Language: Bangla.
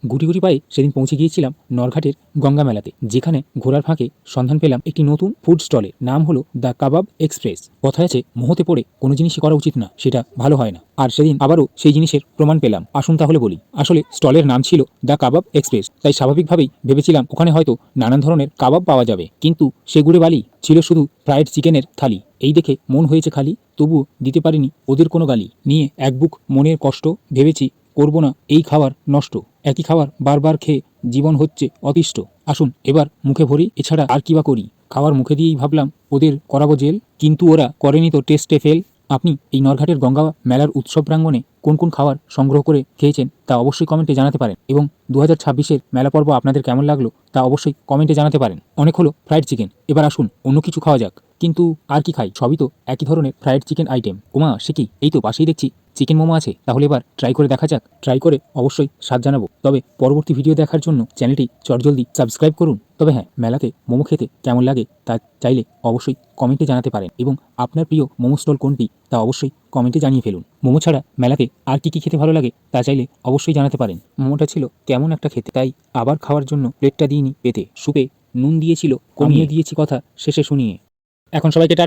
গুটি গুটি পায়ে সেদিন পৌঁছে গিয়েছিলাম নরঘাটের গঙ্গা মেলাতে, যেখানে ঘোড়ার ফাঁকে সন্ধান পেলাম একটি নতুন ফুড স্টলের। নাম হলো দ্য কাবাব এক্সপ্রেস। কথায় আছে, মোহতে পড়ে কোনো জিনিসই করা উচিত না, সেটা ভালো হয় না। আর সেদিন আবারও সেই জিনিসের প্রমাণ পেলাম। আসুন তাহলে বলি। আসলে স্টলের নাম ছিল দ্য কাবাব এক্সপ্রেস, তাই স্বাভাবিকভাবেই ভেবেছিলাম ওখানে হয়তো নানান ধরনের কাবাব পাওয়া যাবে, কিন্তু সেগুড়ে বালি ছিল শুধু ফ্রাইড চিকেনের থালি। এই দেখে মন হয়েছে খালি, তবুও দিতে পারিনি ওদের কোনো গালি। নিয়ে এক বুক মনের কষ্ট, ভেবেছি করব না এই খাবার নষ্ট। একই খাবার বারবার খেয়ে জীবন হচ্ছে অতিষ্ঠ। আসুন এবার মুখে ভরি, এছাড়া আর কি বা করি। খাওয়ার মুখে দিয়েই ভাবলাম ওদের করাবো জেল, কিন্তু ওরা করেনি তো টেস্টে ফেল। আপনি এই নরঘাটের গঙ্গা মেলার উৎসব প্রাঙ্গণে কোন কোন খাবার সংগ্রহ করে খেয়েছেন তা অবশ্যই কমেন্টে জানাতে পারেন, এবং 2026-এর মেলা পর্ব আপনাদের কেমন লাগলো তা অবশ্যই কমেন্টে জানাতে পারেন। অনেক হলো ফ্রাইড চিকেন, এবার আসুন অন্য কিছু খাওয়া যাক। কিন্তু আর কি খাই, সবই তো একই ধরনের ফ্রাইড চিকেন আইটেম। ওমা সে কি, এই তো পাশেই দেখছি চিকেন মোমো আছে, তাহলে এবার ট্রাই করে দেখা যাক। ট্রাই করে অবশ্যই স্বাদ জানাবো। তবে পরবর্তী ভিডিও দেখার জন্য চ্যানেলটি চটজলদি সাবস্ক্রাইব করুন। তবে হ্যাঁ, মেলাতে মোমো খেতে কেমন লাগে তা চাইলে অবশ্যই কমেন্টে জানাতে পারেন, এবং আপনার প্রিয় মোমো স্টল কোনটি তা অবশ্যই কমেন্টে জানিয়ে ফেলুন। মোমো ছাড়া মেলাতে আর কি কি খেতে ভালো লাগে তা চাইলে অবশ্যই জানাতে পারেন। মোমোটা ছিল কেমন একটা খেতে, তাই আবার খাওয়ার জন্য প্লেটটা দিইনি পেতে। সুপে নুন দিয়েছিল, কমিয়ে দিয়েছি কথা শেষে শুনিয়ে। এখন সবাইকে টাটা।